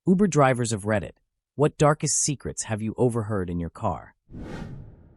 Uber drivers of Reddit, what darkest secrets have you overheard in your car?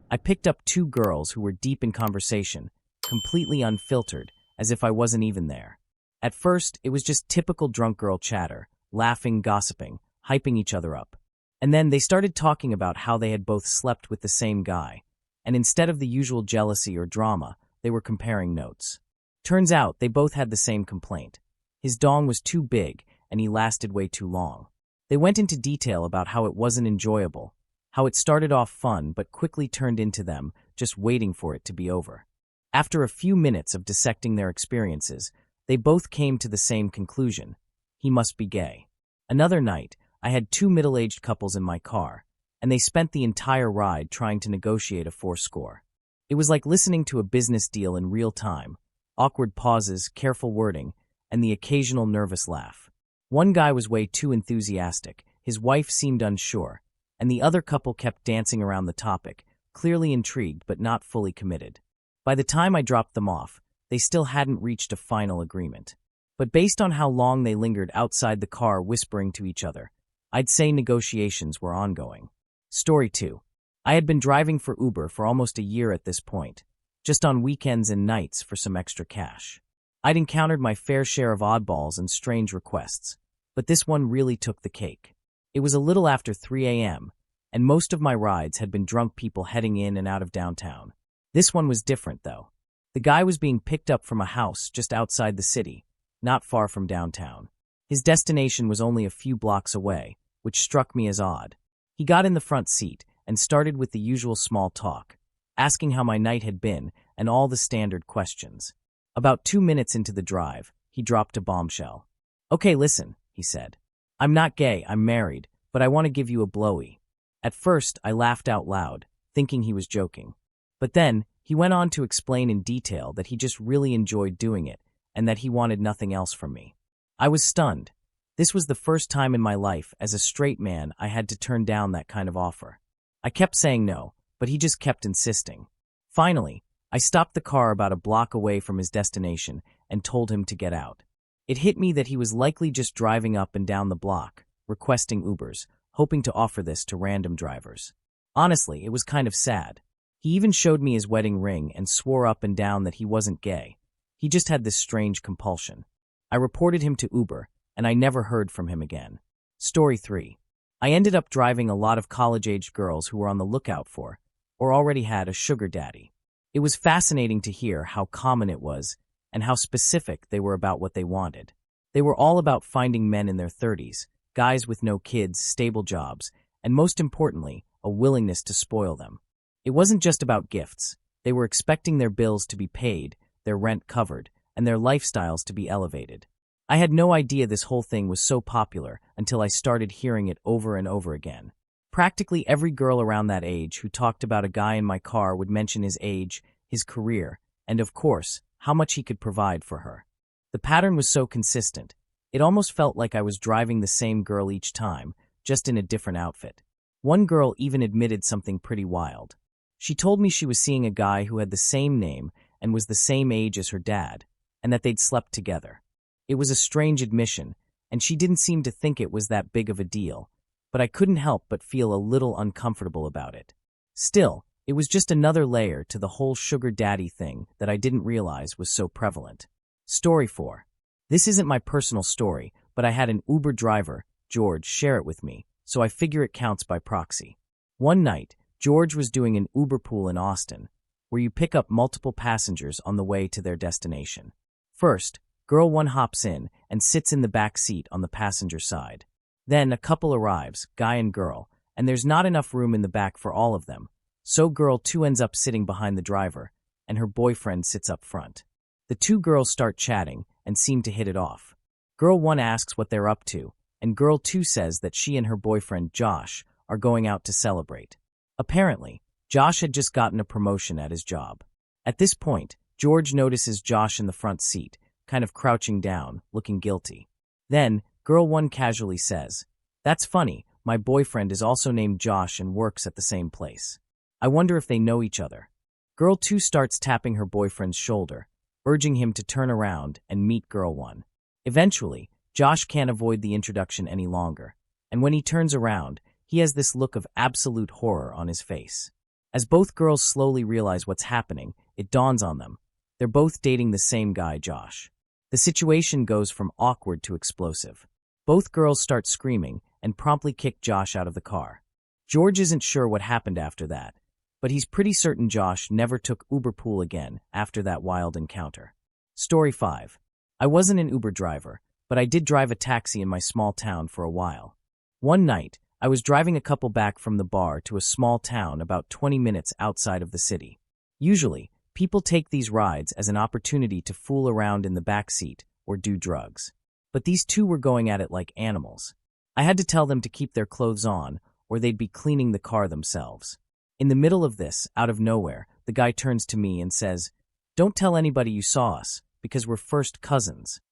I picked up two girls who were deep in conversation, completely unfiltered, as if I wasn't even there. At first, it was just typical drunk girl chatter, laughing, gossiping, hyping each other up. And then they started talking about how they had both slept with the same guy, and instead of the usual jealousy or drama, they were comparing notes. Turns out they both had the same complaint. His dong was too big, and he lasted way too long. They went into detail about how it wasn't enjoyable, how it started off fun but quickly turned into them just waiting for it to be over. After a few minutes of dissecting their experiences, they both came to the same conclusion: he must be gay. Another night, I had two middle-aged couples in my car, and they spent the entire ride trying to negotiate a fourscore. It was like listening to a business deal in real time: awkward pauses, careful wording, and the occasional nervous laugh. One guy was way too enthusiastic, his wife seemed unsure, and the other couple kept dancing around the topic, clearly intrigued but not fully committed. By the time I dropped them off, they still hadn't reached a final agreement. But based on how long they lingered outside the car whispering to each other, I'd say negotiations were ongoing. Story 2. I had been driving for Uber for almost a year at this point, just on weekends and nights for some extra cash. I'd encountered my fair share of oddballs and strange requests, but this one really took the cake. It was a little after 3 a.m., and most of my rides had been drunk people heading in and out of downtown. This one was different, though. The guy was being picked up from a house just outside the city, not far from downtown. His destination was only a few blocks away, which struck me as odd. He got in the front seat and started with the usual small talk, asking how my night had been and all the standard questions. About 2 minutes into the drive, he dropped a bombshell. "Okay, listen," he said. "I'm not gay, I'm married, but I want to give you a blowy." At first, I laughed out loud, thinking he was joking. But then, he went on to explain in detail that he just really enjoyed doing it and that he wanted nothing else from me. I was stunned. This was the first time in my life as a straight man I had to turn down that kind of offer. I kept saying no, but he just kept insisting. Finally, I stopped the car about a block away from his destination and told him to get out. It hit me that he was likely just driving up and down the block, requesting Ubers, hoping to offer this to random drivers. Honestly, it was kind of sad. He even showed me his wedding ring and swore up and down that he wasn't gay. He just had this strange compulsion. I reported him to Uber, and I never heard from him again. Story 3. I ended up driving a lot of college-aged girls who were on the lookout for, or already had, a sugar daddy. It was fascinating to hear how common it was and how specific they were about what they wanted. They were all about finding men in their 30s, guys with no kids, stable jobs, and most importantly, a willingness to spoil them. It wasn't just about gifts. They were expecting their bills to be paid, their rent covered, and their lifestyles to be elevated. I had no idea this whole thing was so popular until I started hearing it over and over again. Practically every girl around that age who talked about a guy in my car would mention his age, his career, and of course, how much he could provide for her. The pattern was so consistent, it almost felt like I was driving the same girl each time, just in a different outfit. One girl even admitted something pretty wild. She told me she was seeing a guy who had the same name and was the same age as her dad, and that they'd slept together. It was a strange admission, and she didn't seem to think it was that big of a deal, but I couldn't help but feel a little uncomfortable about it. Still, it was just another layer to the whole sugar daddy thing that I didn't realize was so prevalent. Story 4. This isn't my personal story, but I had an Uber driver, George, share it with me, so I figure it counts by proxy. One night, George was doing an Uber pool in Austin, where you pick up multiple passengers on the way to their destination. First, girl 1 hops in and sits in the back seat on the passenger side. Then a couple arrives, guy and girl, and there's not enough room in the back for all of them, so girl 2 ends up sitting behind the driver, and her boyfriend sits up front. The two girls start chatting and seem to hit it off. Girl 1 asks what they're up to, and girl 2 says that she and her boyfriend, Josh, are going out to celebrate. Apparently, Josh had just gotten a promotion at his job. At this point, George notices Josh in the front seat, kind of crouching down, looking guilty. Then, girl 1 casually says, "That's funny, my boyfriend is also named Josh and works at the same place. I wonder if they know each other." Girl 2 starts tapping her boyfriend's shoulder, urging him to turn around and meet girl 1. Eventually, Josh can't avoid the introduction any longer, And when he turns around, he has this look of absolute horror on his face. As both girls slowly realize what's happening, it dawns on them. They're both dating the same guy, Josh. The situation goes from awkward to explosive. Both girls start screaming and promptly kick Josh out of the car. George isn't sure what happened after that, but he's pretty certain Josh never took Uber Pool again after that wild encounter. Story 5. I wasn't an Uber driver, but I did drive a taxi in my small town for a while. One night, I was driving a couple back from the bar to a small town about 20 minutes outside of the city. Usually, people take these rides as an opportunity to fool around in the back seat or do drugs. But these two were going at it like animals. I had to tell them to keep their clothes on, or they'd be cleaning the car themselves. In the middle of this, out of nowhere, the guy turns to me and says, "Don't tell anybody you saw us, because we're first cousins."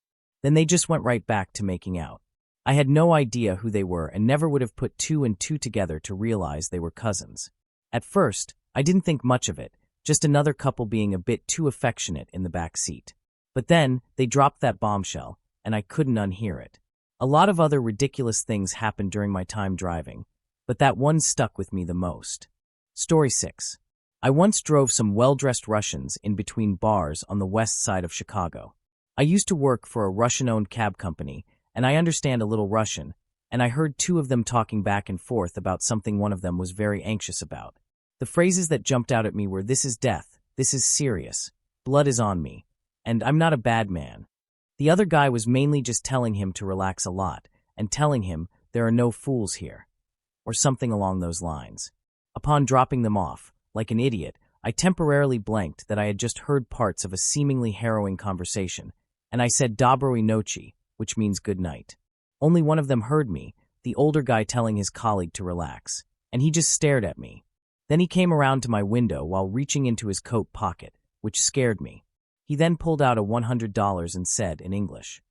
Then they just went right back to making out. I had no idea who they were and never would have put two and two together to realize they were cousins. At first, I didn't think much of it, just another couple being a bit too affectionate in the back seat. But then, they dropped that bombshell, and I couldn't unhear it. A lot of other ridiculous things happened during my time driving, but that one stuck with me the most. Story 6. I once drove some well-dressed Russians in between bars on the west side of Chicago. I used to work for a Russian-owned cab company, and I understand a little Russian, and I heard two of them talking back and forth about something one of them was very anxious about. The phrases that jumped out at me were, "This is death, this is serious, blood is on me, and I'm not a bad man." The other guy was mainly just telling him to relax a lot, and telling him there are no fools here, or something along those lines. Upon dropping them off, like an idiot, I temporarily blanked that I had just heard parts of a seemingly harrowing conversation, and I said "Dobroy nochi," which means good night. Only one of them heard me, the older guy telling his colleague to relax, and he just stared at me. Then he came around to my window while reaching into his coat pocket, which scared me. He then pulled out a $100 and said, in English,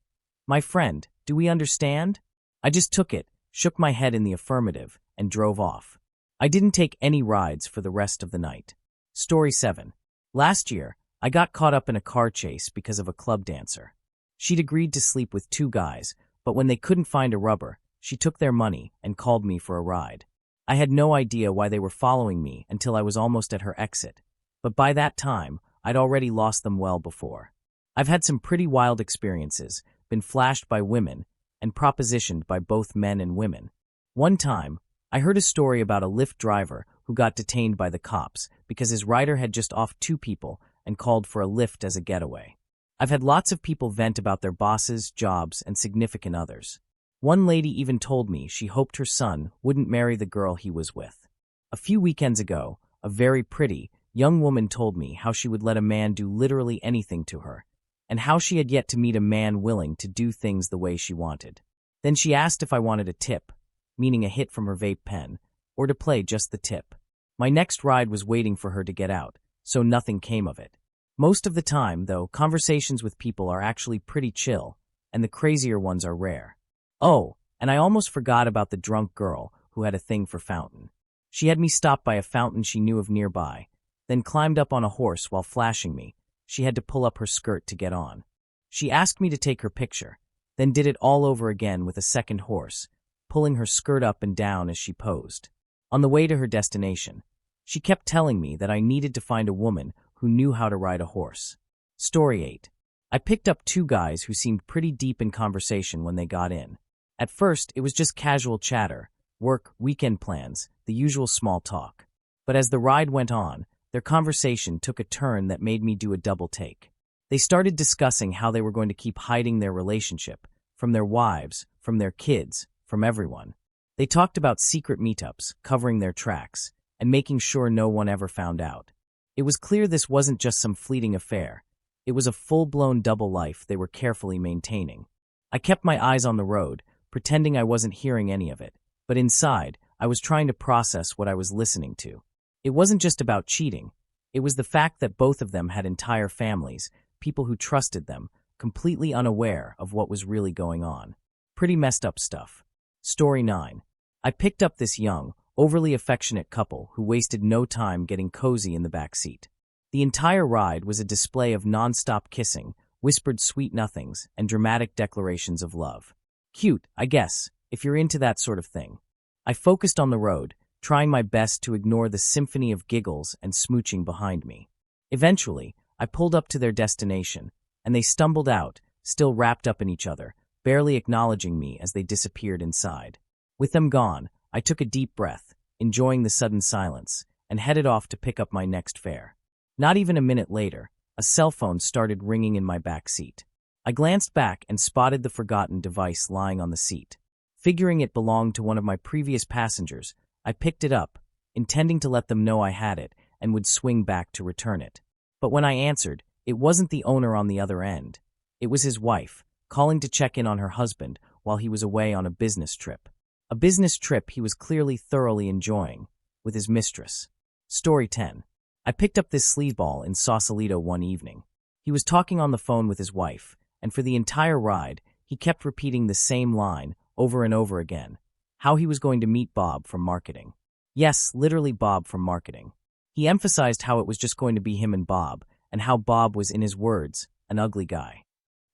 "My friend, do we understand?" I just took it, shook my head in the affirmative, and drove off. I didn't take any rides for the rest of the night. Story 7. Last year, I got caught up in a car chase because of a club dancer. She'd agreed to sleep with two guys, but when they couldn't find a rubber, she took their money and called me for a ride. I had no idea why they were following me until I was almost at her exit, but by that time, I'd already lost them well before. I've had some pretty wild experiences, been flashed by women, and propositioned by both men and women. One time, I heard a story about a Lyft driver who got detained by the cops because his rider had just offed two people and called for a Lyft as a getaway. I've had lots of people vent about their bosses, jobs, and significant others. One lady even told me she hoped her son wouldn't marry the girl he was with. A few weekends ago, a very pretty, young woman told me how she would let a man do literally anything to her, and how she had yet to meet a man willing to do things the way she wanted. Then she asked if I wanted a tip, meaning a hit from her vape pen, or to play just the tip. My next ride was waiting for her to get out, so nothing came of it. Most of the time, though, conversations with people are actually pretty chill, and the crazier ones are rare. Oh, and I almost forgot about the drunk girl who had a thing for fountain. She had me stop by a fountain she knew of nearby, then climbed up on a horse while flashing me. She had to pull up her skirt to get on. She asked me to take her picture, then did it all over again with a second horse, pulling her skirt up and down as she posed. On the way to her destination, she kept telling me that I needed to find a woman who knew how to ride a horse. Story 8. I picked up two guys who seemed pretty deep in conversation when they got in. At first, it was just casual chatter, work, weekend plans, the usual small talk. But as the ride went on, their conversation took a turn that made me do a double take. They started discussing how they were going to keep hiding their relationship, from their wives, from their kids, from everyone. They talked about secret meetups, covering their tracks, and making sure no one ever found out. It was clear this wasn't just some fleeting affair. It was a full-blown double life they were carefully maintaining. I kept my eyes on the road, pretending I wasn't hearing any of it, but inside, I was trying to process what I was listening to. It wasn't just about cheating. It was the fact that both of them had entire families, people who trusted them, completely unaware of what was really going on. Pretty messed up stuff. Story 9. I picked up this young, overly affectionate couple who wasted no time getting cozy in the back seat. The entire ride was a display of non-stop kissing, whispered sweet nothings, and dramatic declarations of love. Cute, I guess, if you're into that sort of thing. I focused on the road, trying my best to ignore the symphony of giggles and smooching behind me. Eventually, I pulled up to their destination, and they stumbled out, still wrapped up in each other, barely acknowledging me as they disappeared inside. With them gone, I took a deep breath, enjoying the sudden silence, and headed off to pick up my next fare. Not even a minute later, a cell phone started ringing in my back seat. I glanced back and spotted the forgotten device lying on the seat. Figuring it belonged to one of my previous passengers, I picked it up, intending to let them know I had it and would swing back to return it. But when I answered, it wasn't the owner on the other end. It was his wife, calling to check in on her husband while he was away on a business trip. A business trip he was clearly thoroughly enjoying, with his mistress. Story 10. I picked up this sleazeball in Sausalito one evening. He was talking on the phone with his wife, and for the entire ride, he kept repeating the same line over and over again, how he was going to meet Bob from marketing. Yes, literally Bob from marketing. He emphasized how it was just going to be him and Bob, and how Bob was, in his words, an ugly guy.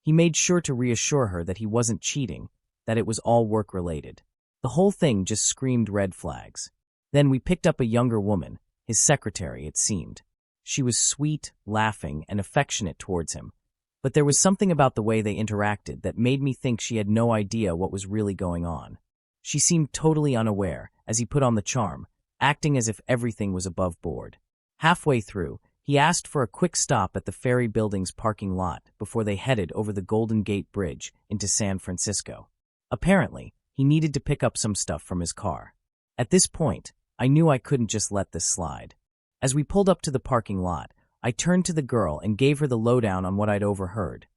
He made sure to reassure her that he wasn't cheating, that it was all work-related. The whole thing just screamed red flags. Then we picked up a younger woman, his secretary, it seemed. She was sweet, laughing, and affectionate towards him, but there was something about the way they interacted that made me think she had no idea what was really going on. She seemed totally unaware as he put on the charm, acting as if everything was above board. Halfway through, he asked for a quick stop at the ferry building's parking lot before they headed over the Golden Gate Bridge into San Francisco. Apparently, he needed to pick up some stuff from his car. At this point, I knew I couldn't just let this slide. As we pulled up to the parking lot, I turned to the girl and gave her the lowdown on what I'd overheard.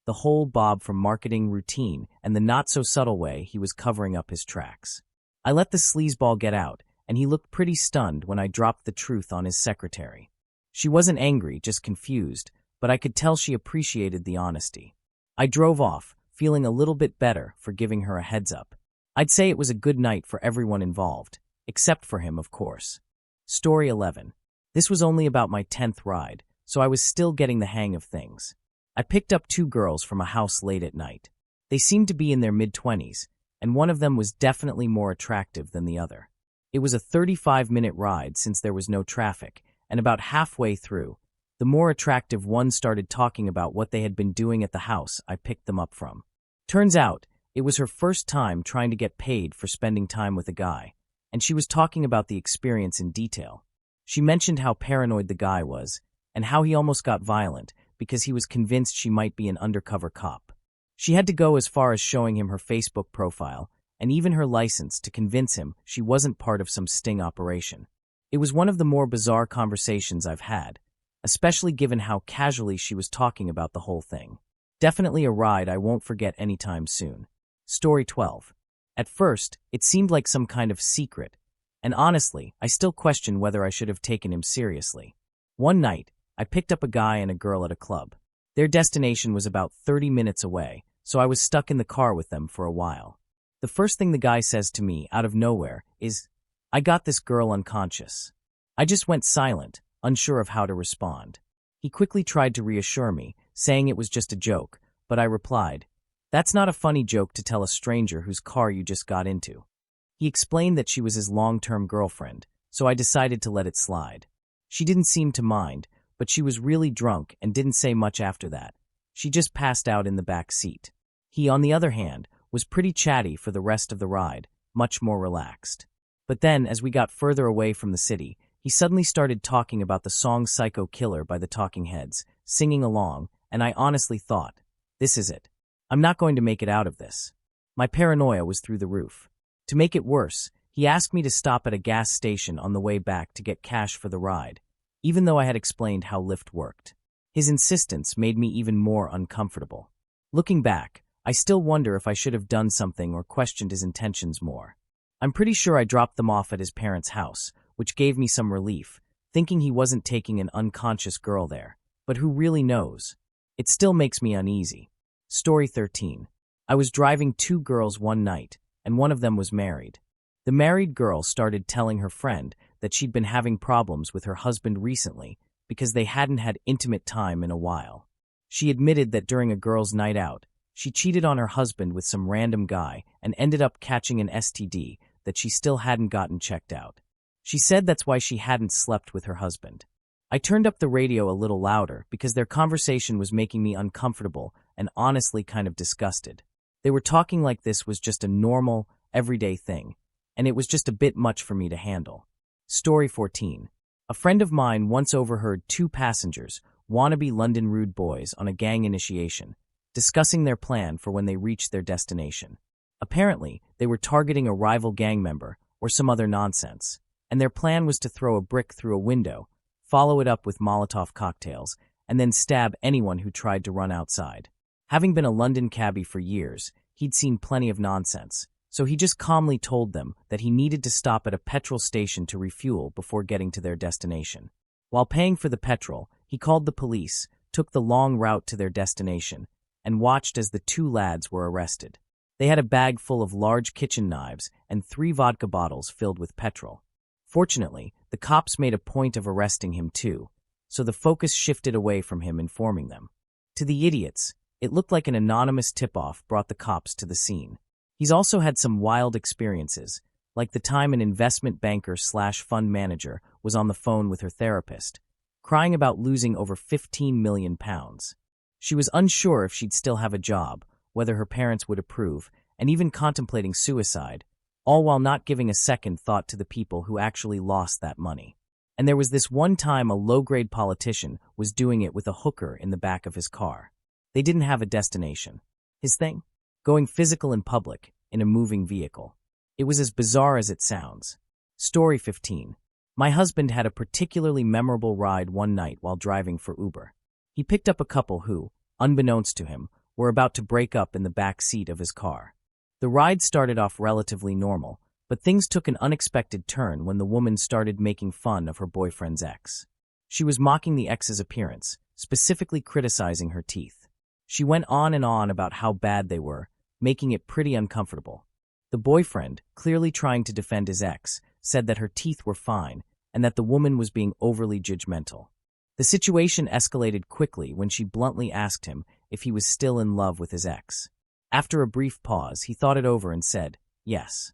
The whole Bob from marketing routine and the not-so-subtle way he was covering up his tracks. I let the sleazeball get out, and he looked pretty stunned when I dropped the truth on his secretary. She wasn't angry, just confused, but I could tell she appreciated the honesty. I drove off, feeling a little bit better for giving her a heads-up. I'd say it was a good night for everyone involved, except for him, of course. Story 11. This was only about my 10th ride, so I was still getting the hang of things. I picked up two girls from a house late at night. They seemed to be in their mid-20s, and one of them was definitely more attractive than the other. It was a 35-minute ride since there was no traffic, and about halfway through, the more attractive one started talking about what they had been doing at the house I picked them up from. Turns out, it was her first time trying to get paid for spending time with a guy, and she was talking about the experience in detail. She mentioned how paranoid the guy was, and how he almost got violent because he was convinced she might be an undercover cop. She had to go as far as showing him her Facebook profile and even her license to convince him she wasn't part of some sting operation. It was one of the more bizarre conversations I've had, especially given how casually she was talking about the whole thing. Definitely a ride I won't forget anytime soon. Story 12. At first, it seemed like some kind of secret, and honestly, I still question whether I should have taken him seriously. One night, I picked up a guy and a girl at a club. Their destination was about 30 minutes away, so I was stuck in the car with them for a while. The first thing the guy says to me, out of nowhere, is, "I got this girl unconscious." I just went silent, unsure of how to respond. He quickly tried to reassure me, saying it was just a joke, but I replied, "That's not a funny joke to tell a stranger whose car you just got into." He explained that she was his long-term girlfriend, so I decided to let it slide. She didn't seem to mind, but she was really drunk and didn't say much after that. She just passed out in the back seat. He, on the other hand, was pretty chatty for the rest of the ride, much more relaxed. But then, as we got further away from the city, he suddenly started talking about the song Psycho Killer by the Talking Heads, singing along, and I honestly thought, this is it. I'm not going to make it out of this. My paranoia was through the roof. To make it worse, he asked me to stop at a gas station on the way back to get cash for the ride, even though I had explained how Lyft worked. His insistence made me even more uncomfortable. Looking back, I still wonder if I should have done something or questioned his intentions more. I'm pretty sure I dropped them off at his parents' house, which gave me some relief, thinking he wasn't taking an unconscious girl there. But who really knows? It still makes me uneasy. Story 13. I was driving two girls one night, and one of them was married. The married girl started telling her friend that she'd been having problems with her husband recently because they hadn't had intimate time in a while. She admitted that during a girls' night out, She cheated on her husband with some random guy and ended up catching an STD that she still hadn't gotten checked out. She said that's why she hadn't slept with her husband. I turned up the radio a little louder because their conversation was making me uncomfortable and honestly kind of disgusted. They were talking like this was just a normal, everyday thing, and it was just a bit much for me to handle. Story 14. A friend of mine once overheard two passengers, wannabe London rude boys on a gang initiation, discussing their plan for when they reached their destination. Apparently, they were targeting a rival gang member or some other nonsense, and their plan was to throw a brick through a window, follow it up with Molotov cocktails, and then stab anyone who tried to run outside. Having been a London cabbie for years, he'd seen plenty of nonsense, so he just calmly told them that he needed to stop at a petrol station to refuel before getting to their destination. While paying for the petrol, he called the police, took the long route to their destination, and watched as the two lads were arrested. They had a bag full of large kitchen knives and 3 vodka bottles filled with petrol. Fortunately, the cops made a point of arresting him too, so the focus shifted away from him informing them. To the idiots, it looked like an anonymous tip-off brought the cops to the scene. He's also had some wild experiences, like the time an investment banker/fund manager was on the phone with her therapist, crying about losing over £15 million. She was unsure if she'd still have a job, whether her parents would approve, and even contemplating suicide, all while not giving a second thought to the people who actually lost that money. And there was this one time a low-grade politician was doing it with a hooker in the back of his car. They didn't have a destination. His thing? Going physical in public, in a moving vehicle. It was as bizarre as it sounds. Story 15. My husband had a particularly memorable ride one night while driving for Uber. He picked up a couple who, unbeknownst to him, were about to break up in the back seat of his car. The ride started off relatively normal, but things took an unexpected turn when the woman started making fun of her boyfriend's ex. She was mocking the ex's appearance, specifically criticizing her teeth. She went on and on about how bad they were, making it pretty uncomfortable. The boyfriend, clearly trying to defend his ex, said that her teeth were fine and that the woman was being overly judgmental. The situation escalated quickly when she bluntly asked him if he was still in love with his ex. After a brief pause, he thought it over and said, yes.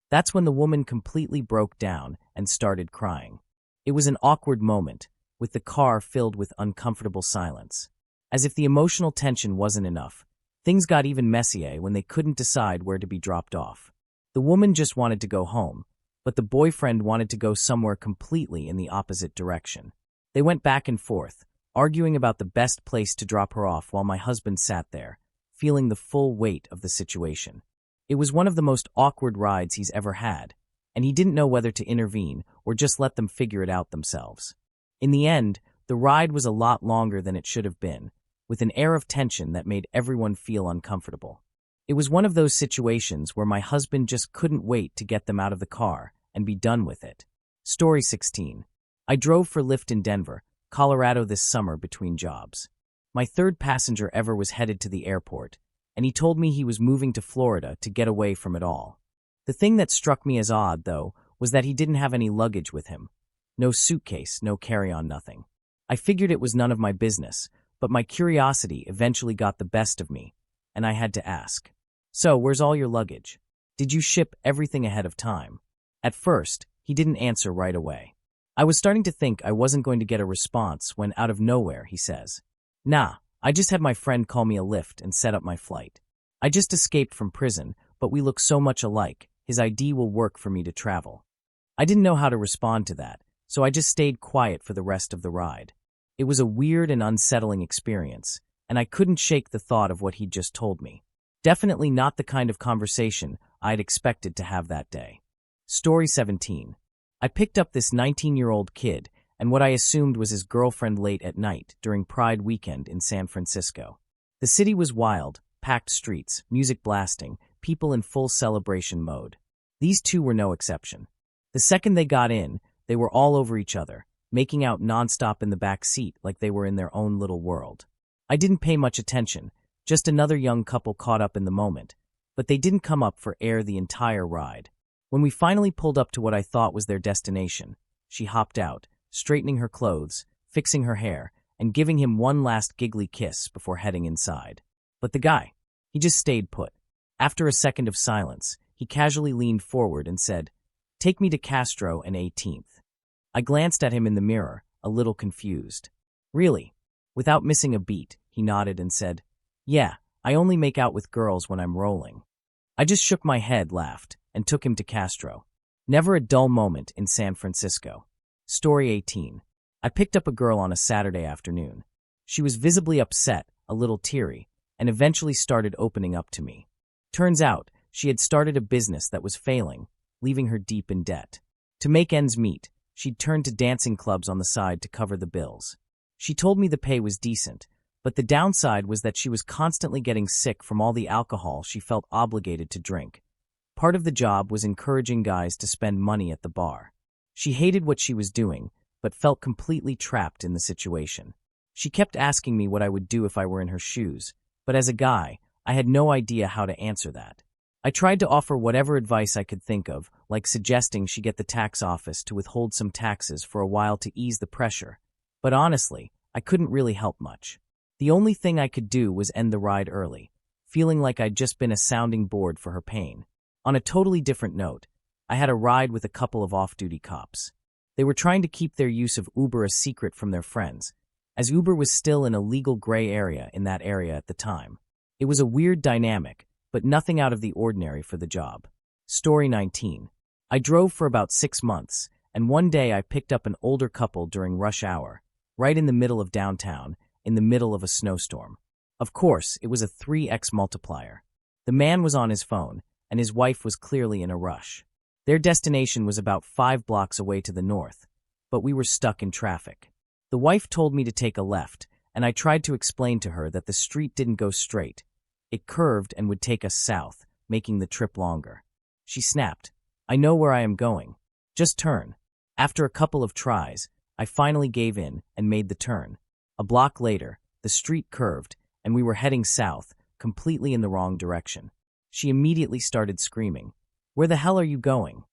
That's when the woman completely broke down and started crying. It was an awkward moment, with the car filled with uncomfortable silence. As if the emotional tension wasn't enough, things got even messier when they couldn't decide where to be dropped off. The woman just wanted to go home, but the boyfriend wanted to go somewhere completely in the opposite direction. They went back and forth, arguing about the best place to drop her off while my husband sat there, feeling the full weight of the situation. It was one of the most awkward rides he's ever had, and he didn't know whether to intervene or just let them figure it out themselves. In the end, the ride was a lot longer than it should have been, with an air of tension that made everyone feel uncomfortable. It was one of those situations where my husband just couldn't wait to get them out of the car and be done with it. Story 16. I drove for Lyft in Denver, Colorado this summer between jobs. My third passenger ever was headed to the airport, and he told me he was moving to Florida to get away from it all. The thing that struck me as odd, though, was that he didn't have any luggage with him. No suitcase, no carry-on, nothing. I figured it was none of my business, but my curiosity eventually got the best of me, and I had to ask. So, where's all your luggage? Did you ship everything ahead of time? At first, he didn't answer right away. I was starting to think I wasn't going to get a response when out of nowhere he says, "Nah, I just had my friend call me a Lyft and set up my flight. I just escaped from prison, but we look so much alike, his ID will work for me to travel." I didn't know how to respond to that, so I just stayed quiet for the rest of the ride. It was a weird and unsettling experience, and I couldn't shake the thought of what he'd just told me. Definitely not the kind of conversation I'd expected to have that day. Story 17. I picked up this 19-year-old kid and what I assumed was his girlfriend late at night during Pride weekend in San Francisco. The city was wild, packed streets, music blasting, people in full celebration mode. These two were no exception. The second they got in, they were all over each other, making out nonstop in the back seat like they were in their own little world. I didn't pay much attention, just another young couple caught up in the moment, but they didn't come up for air the entire ride. When we finally pulled up to what I thought was their destination, she hopped out, straightening her clothes, fixing her hair, and giving him one last giggly kiss before heading inside. But the guy, He just stayed put. After a second of silence, he casually leaned forward and said, "Take me to Castro and 18th. I glanced at him in the mirror, a little confused. "Really?" Without missing a beat, he nodded and said, "Yeah, I only make out with girls when I'm rolling." I just shook my head, laughed, and took him to Castro. Never a dull moment in San Francisco. Story 18. I picked up a girl on a Saturday afternoon. She was visibly upset, a little teary, and eventually started opening up to me. Turns out, she had started a business that was failing, leaving her deep in debt. To make ends meet, she'd turned to dancing clubs on the side to cover the bills. She told me the pay was decent, but the downside was that she was constantly getting sick from all the alcohol she felt obligated to drink. Part of the job was encouraging guys to spend money at the bar. She hated what she was doing, but felt completely trapped in the situation. She kept asking me what I would do if I were in her shoes, but as a guy, I had no idea how to answer that. I tried to offer whatever advice I could think of, like suggesting she get the tax office to withhold some taxes for a while to ease the pressure, but honestly, I couldn't really help much. The only thing I could do was end the ride early, feeling like I'd just been a sounding board for her pain. On a totally different note, I had a ride with a couple of off-duty cops. They were trying to keep their use of Uber a secret from their friends, as Uber was still in a legal gray area in that area at the time. It was a weird dynamic, but nothing out of the ordinary for the job. Story 19. I drove for about 6 months, and one day I picked up an older couple during rush hour, right in the middle of downtown, in the middle of a snowstorm. Of course, it was a 3x multiplier. The man was on his phone, and his wife was clearly in a rush. Their destination was about 5 blocks away to the north, but we were stuck in traffic. The wife told me to take a left, and I tried to explain to her that the street didn't go straight. It curved and would take us south, making the trip longer. She snapped, "I know where I am going. Just turn." After a couple of tries, I finally gave in and made the turn. A block later, the street curved, and we were heading south, completely in the wrong direction. She immediately started screaming, "Where the hell are you going?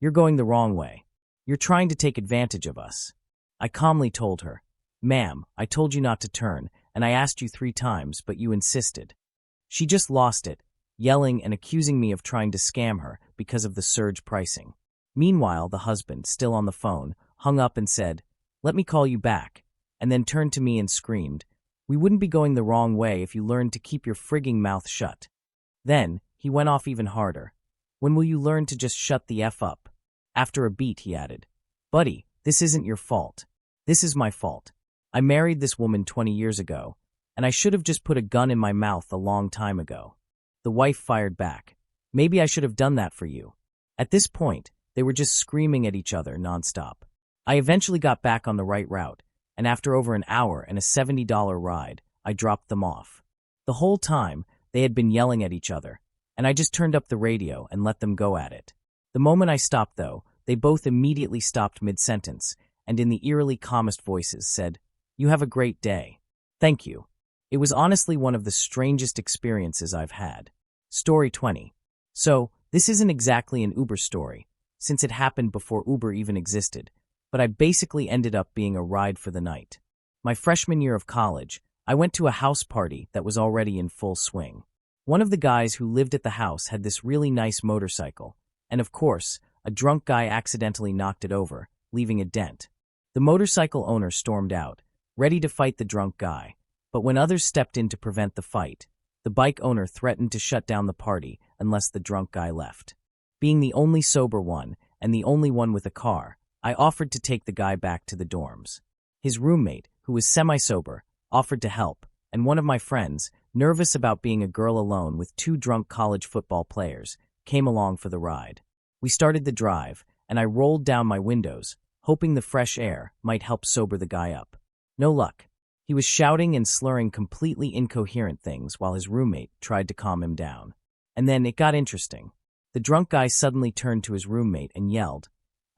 You're going the wrong way. You're trying to take advantage of us." I calmly told her, "Ma'am, I told you not to turn, and I asked you 3 times, but you insisted." She just lost it, yelling and accusing me of trying to scam her because of the surge pricing. Meanwhile, the husband, still on the phone, hung up and said, "Let me call you back," and then turned to me and screamed, "We wouldn't be going the wrong way if you learned to keep your frigging mouth shut." Then, he went off even harder. "When will you learn to just shut the F up?" After a beat, he added, "Buddy, this isn't your fault. This is my fault. I married this woman 20 years ago, and I should have just put a gun in my mouth a long time ago." The wife fired back, "Maybe I should have done that for you." At this point, they were just screaming at each other nonstop. I eventually got back on the right route, and after over an hour and a $70 ride, I dropped them off. The whole time, they had been yelling at each other, and I just turned up the radio and let them go at it. The moment I stopped, though, they both immediately stopped mid-sentence, and in the eerily calmest voices said, "You have a great day." "Thank you." It was honestly one of the strangest experiences I've had. Story 20. So, this isn't exactly an Uber story, since it happened before Uber even existed, but I basically ended up being a ride for the night. My freshman year of college, I went to a house party that was already in full swing. One of the guys who lived at the house had this really nice motorcycle, and of course, a drunk guy accidentally knocked it over, leaving a dent. The motorcycle owner stormed out, ready to fight the drunk guy, but when others stepped in to prevent the fight, the bike owner threatened to shut down the party unless the drunk guy left. Being the only sober one, and the only one with a car, I offered to take the guy back to the dorms. His roommate, who was semi-sober, offered to help, and one of my friends, nervous about being a girl alone with 2 drunk college football players, came along for the ride. We started the drive, and I rolled down my windows, hoping the fresh air might help sober the guy up. No luck. He was shouting and slurring completely incoherent things while his roommate tried to calm him down. And then it got interesting. The drunk guy suddenly turned to his roommate and yelled,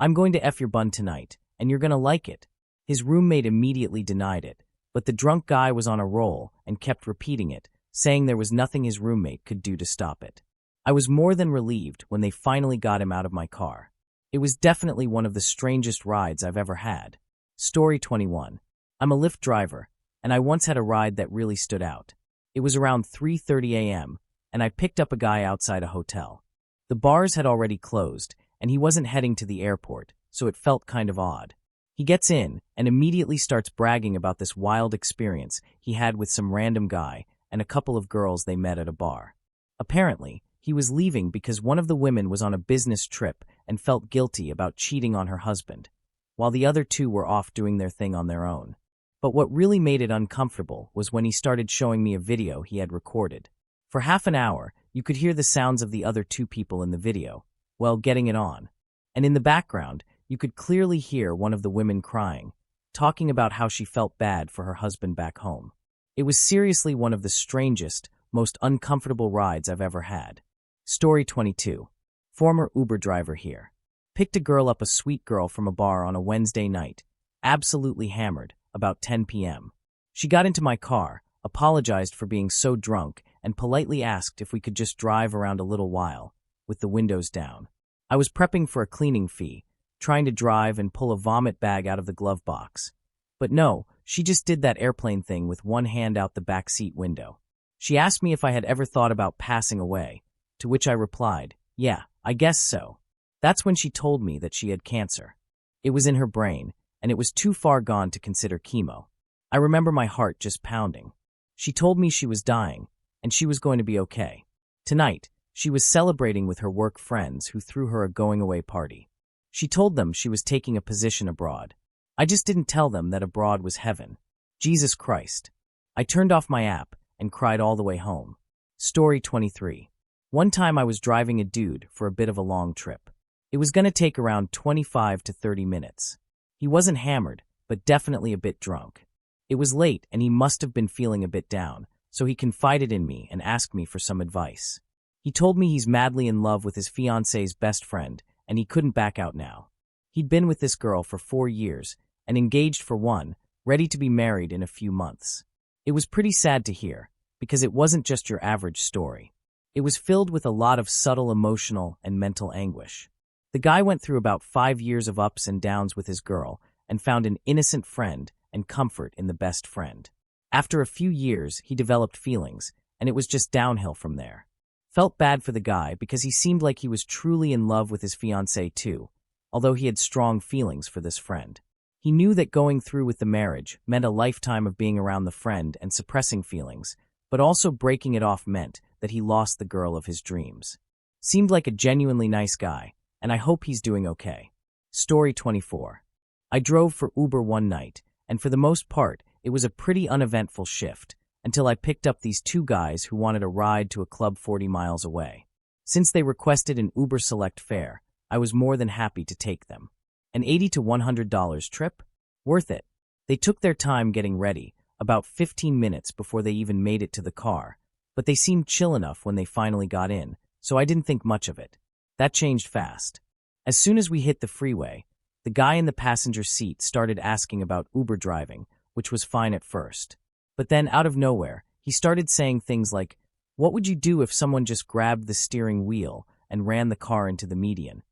"I'm going to F your bun tonight, and you're going to like it." His roommate immediately denied it, but the drunk guy was on a roll and kept repeating it, saying there was nothing his roommate could do to stop it. I was more than relieved when they finally got him out of my car. It was definitely one of the strangest rides I've ever had. Story 21. I'm a Lyft driver, and I once had a ride that really stood out. It was around 3:30 a.m., and I picked up a guy outside a hotel. The bars had already closed, and he wasn't heading to the airport, so it felt kind of odd. He gets in and immediately starts bragging about this wild experience he had with some random guy and a couple of girls they met at a bar. Apparently, he was leaving because one of the women was on a business trip and felt guilty about cheating on her husband, while the other two were off doing their thing on their own. But what really made it uncomfortable was when he started showing me a video he had recorded. For half an hour, you could hear the sounds of the other two people in the video, well, getting it on. And in the background, you could clearly hear one of the women crying, talking about how she felt bad for her husband back home. It was seriously one of the strangest, most uncomfortable rides I've ever had. Story 22. Former Uber driver here. Picked a girl up, a sweet girl from a bar on a Wednesday night, absolutely hammered, about 10 p.m. She got into my car, apologized for being so drunk, and politely asked if we could just drive around a little while, with the windows down. I was prepping for a cleaning fee, trying to drive and pull a vomit bag out of the glove box. But no, she just did that airplane thing with one hand out the back seat window. She asked me if I had ever thought about passing away, to which I replied, yeah, I guess so. That's when she told me that she had cancer. It was in her brain, and it was too far gone to consider chemo. I remember my heart just pounding. She told me she was dying, and she was going to be okay. Tonight, she was celebrating with her work friends who threw her a going-away party. She told them she was taking a position abroad. I just didn't tell them that abroad was heaven. Jesus Christ. I turned off my app and cried all the way home. Story 23. One time I was driving a dude for a bit of a long trip. It was going to take around 25 to 30 minutes. He wasn't hammered, but definitely a bit drunk. It was late and he must have been feeling a bit down, so he confided in me and asked me for some advice. He told me he's madly in love with his fiancée's best friend, and he couldn't back out now. He'd been with this girl for 4 years, and engaged for 1, ready to be married in a few months. It was pretty sad to hear, because it wasn't just your average story. It was filled with a lot of subtle emotional and mental anguish. The guy went through about 5 years of ups and downs with his girl, and found an innocent friend and comfort in the best friend. After a few years, he developed feelings, and it was just downhill from there. Felt bad for the guy because he seemed like he was truly in love with his fiancée too, although he had strong feelings for this friend. He knew that going through with the marriage meant a lifetime of being around the friend and suppressing feelings, but also breaking it off meant that he lost the girl of his dreams. Seemed like a genuinely nice guy, and I hope he's doing okay. Story 24. I drove for Uber one night, and for the most part, it was a pretty uneventful shift, until I picked up these two guys who wanted a ride to a club 40 miles away. Since they requested an Uber Select fare, I was more than happy to take them. An $80 to $100 trip? Worth it. They took their time getting ready, about 15 minutes before they even made it to the car, but they seemed chill enough when they finally got in, so I didn't think much of it. That changed fast. As soon as we hit the freeway, the guy in the passenger seat started asking about Uber driving, which was fine at first. But then, out of nowhere, he started saying things like, "What would you do if someone just grabbed the steering wheel and ran the car into the median?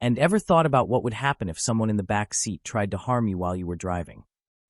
And ever thought about what would happen if someone in the back seat tried to harm you while you were driving?"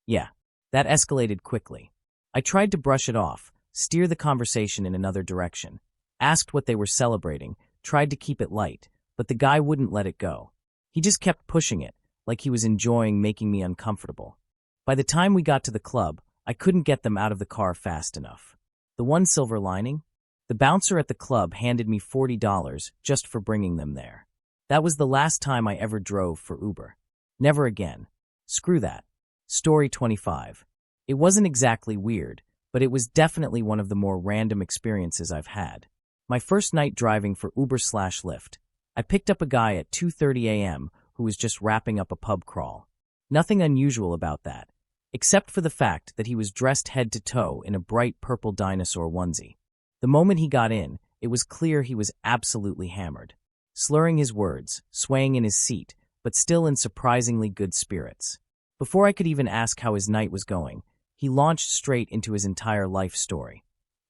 Yeah, that escalated quickly. I tried to brush it off, steer the conversation in another direction, asked what they were celebrating, tried to keep it light, but the guy wouldn't let it go. He just kept pushing it, like he was enjoying making me uncomfortable. By the time we got to the club, I couldn't get them out of the car fast enough. The one silver lining? The bouncer at the club handed me $40 just for bringing them there. That was the last time I ever drove for Uber. Never again. Screw that. Story 25. It wasn't exactly weird, but it was definitely one of the more random experiences I've had. My first night driving for Uber/Lyft, I picked up a guy at 2:30 a.m. who was just wrapping up a pub crawl. Nothing unusual about that, except for the fact that he was dressed head to toe in a bright purple dinosaur onesie. The moment he got in, it was clear he was absolutely hammered. Slurring his words, swaying in his seat, but still in surprisingly good spirits. Before I could even ask how his night was going, he launched straight into his entire life story.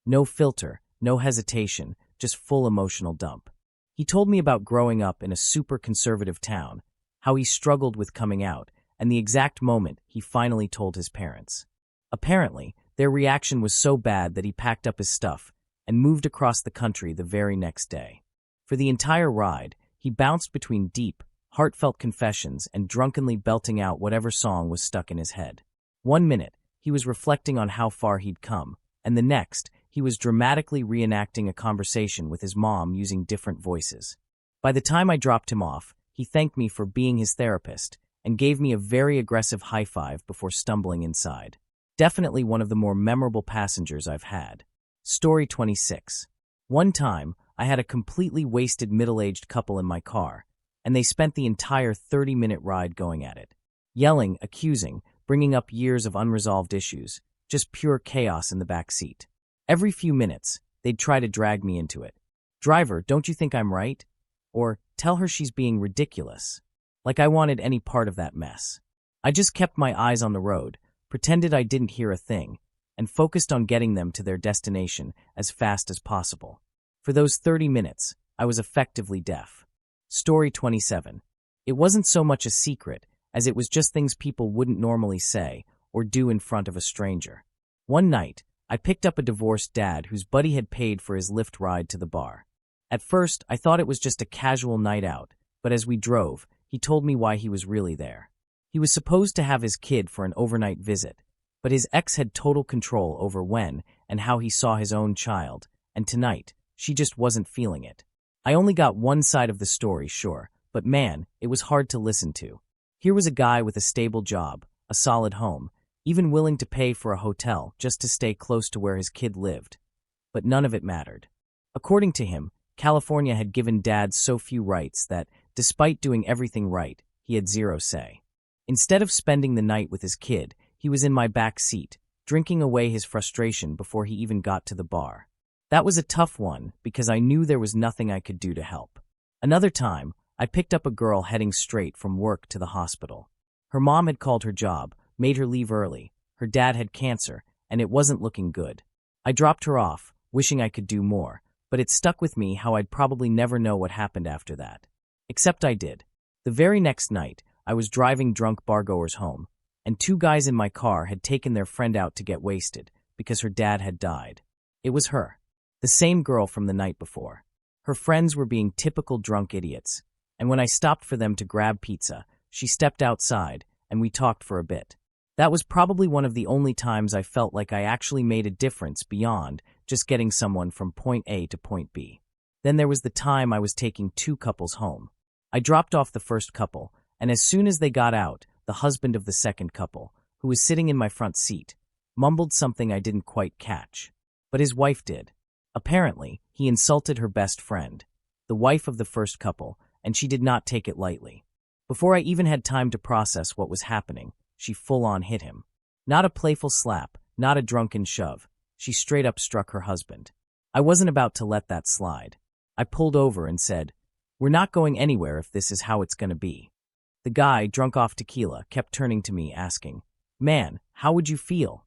No filter, no hesitation, just full emotional dump. He told me about growing up in a super conservative town, how he struggled with coming out, and the exact moment he finally told his parents. Apparently, their reaction was so bad that he packed up his stuff, and moved across the country the very next day. For the entire ride, he bounced between deep, heartfelt confessions and drunkenly belting out whatever song was stuck in his head. 1 minute, he was reflecting on how far he'd come, and the next, he was dramatically reenacting a conversation with his mom using different voices. By the time I dropped him off, he thanked me for being his therapist and gave me a very aggressive high five before stumbling inside. Definitely one of the more memorable passengers I've had. Story 26. One time, I had a completely wasted middle-aged couple in my car, and they spent the entire 30-minute ride going at it. Yelling, accusing, bringing up years of unresolved issues, just pure chaos in the back seat. Every few minutes, they'd try to drag me into it. "Driver, don't you think I'm right?" Or, "Tell her she's being ridiculous." Like I wanted any part of that mess. I just kept my eyes on the road, pretended I didn't hear a thing, and focused on getting them to their destination as fast as possible. For those 30 minutes, I was effectively deaf. Story 27. It wasn't so much a secret as it was just things people wouldn't normally say or do in front of a stranger. One night, I picked up a divorced dad whose buddy had paid for his Lyft ride to the bar. At first, I thought it was just a casual night out, but as we drove, he told me why he was really there. He was supposed to have his kid for an overnight visit, but his ex had total control over when and how he saw his own child, and tonight, she just wasn't feeling it. I only got one side of the story, sure, but man, it was hard to listen to. Here was a guy with a stable job, a solid home, even willing to pay for a hotel just to stay close to where his kid lived. But none of it mattered. According to him, California had given Dad so few rights that, despite doing everything right, he had zero say. Instead of spending the night with his kid, he was in my back seat, drinking away his frustration before he even got to the bar. That was a tough one because I knew there was nothing I could do to help. Another time, I picked up a girl heading straight from work to the hospital. Her mom had called her job, made her leave early, her dad had cancer, and it wasn't looking good. I dropped her off, wishing I could do more, but it stuck with me how I'd probably never know what happened after that. Except I did. The very next night, I was driving drunk bargoers home, and two guys in my car had taken their friend out to get wasted because her dad had died. It was her. The same girl from the night before. Her friends were being typical drunk idiots, and when I stopped for them to grab pizza, she stepped outside, and we talked for a bit. That was probably one of the only times I felt like I actually made a difference beyond just getting someone from point A to point B. Then there was the time I was taking two couples home. I dropped off the first couple, and as soon as they got out, the husband of the second couple, who was sitting in my front seat, mumbled something I didn't quite catch. But his wife did. Apparently, he insulted her best friend, the wife of the first couple, and she did not take it lightly. Before I even had time to process what was happening, she full-on hit him. Not a playful slap, not a drunken shove. She straight up struck her husband. I wasn't about to let that slide. I pulled over and said, "We're not going anywhere if this is how it's going to be." The guy, drunk off tequila, kept turning to me asking, "Man, how would you feel?"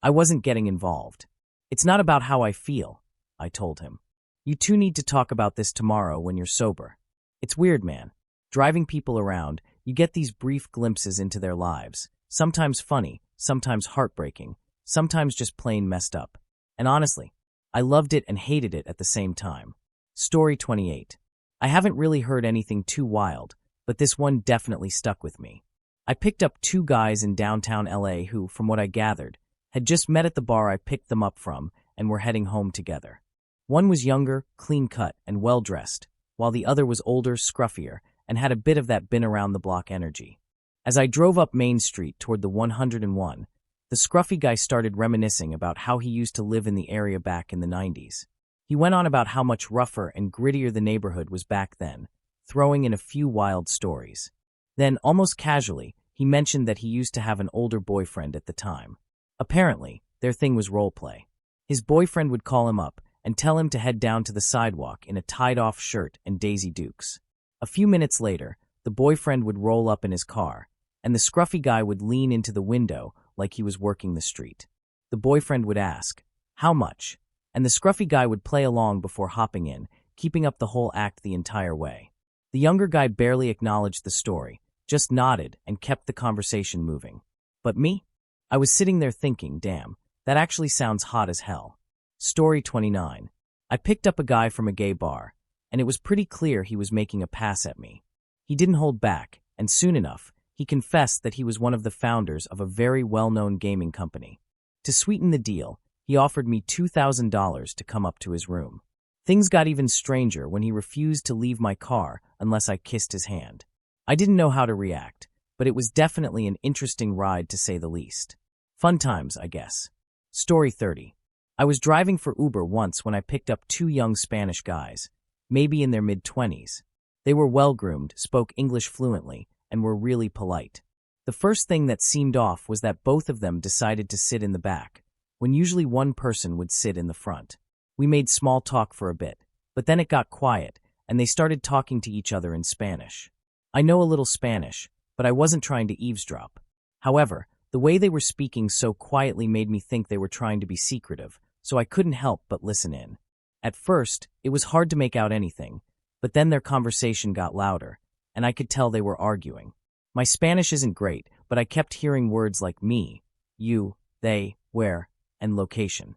I wasn't getting involved. "It's not about how I feel," I told him. "You two need to talk about this tomorrow when you're sober." It's weird, man. Driving people around, you get these brief glimpses into their lives, sometimes funny, sometimes heartbreaking, sometimes just plain messed up. And honestly, I loved it and hated it at the same time. Story 28. I haven't really heard anything too wild, but this one definitely stuck with me. I picked up two guys in downtown LA who, from what I gathered, had just met at the bar I picked them up from and were heading home together. One was younger, clean-cut, and well-dressed, while the other was older, scruffier, and had a bit of that been-around-the-block energy. As I drove up Main Street toward the 101, the scruffy guy started reminiscing about how he used to live in the area back in the 90s. He went on about how much rougher and grittier the neighborhood was back then, throwing in a few wild stories. Then, almost casually, he mentioned that he used to have an older boyfriend at the time. Apparently, their thing was role play. His boyfriend would call him up and tell him to head down to the sidewalk in a tied-off shirt and Daisy Dukes. A few minutes later, the boyfriend would roll up in his car, and the scruffy guy would lean into the window like he was working the street. The boyfriend would ask, "How much?" And the scruffy guy would play along before hopping in, keeping up the whole act the entire way. The younger guy barely acknowledged the story, just nodded and kept the conversation moving. But me? I was sitting there thinking, damn, that actually sounds hot as hell. Story 29. I picked up a guy from a gay bar, and it was pretty clear he was making a pass at me. He didn't hold back, and soon enough, he confessed that he was one of the founders of a very well-known gaming company. To sweeten the deal, he offered me $2,000 to come up to his room. Things got even stranger when he refused to leave my car unless I kissed his hand. I didn't know how to react, but it was definitely an interesting ride to say the least. Fun times, I guess. Story 30. I was driving for Uber once when I picked up two young Spanish guys, maybe in their mid-20s. They were well-groomed, spoke English fluently, and were really polite. The first thing that seemed off was that both of them decided to sit in the back, when usually one person would sit in the front. We made small talk for a bit, but then it got quiet, and they started talking to each other in Spanish. I know a little Spanish, but I wasn't trying to eavesdrop. However, the way they were speaking so quietly made me think they were trying to be secretive, so I couldn't help but listen in. At first, it was hard to make out anything, but then their conversation got louder, and I could tell they were arguing. My Spanish isn't great, but I kept hearing words like me, you, they, where, and location.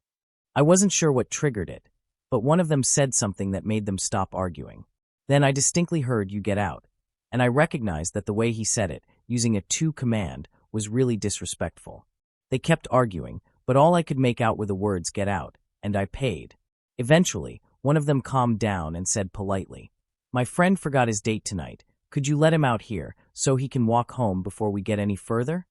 I wasn't sure what triggered it, but one of them said something that made them stop arguing. Then I distinctly heard you get out, and I recognized that the way he said it, using a to command, was really disrespectful. They kept arguing, but all I could make out were the words get out, and I paid. Eventually, one of them calmed down and said politely, "My friend forgot his date tonight. Could you let him out here so he can walk home before we get any further?"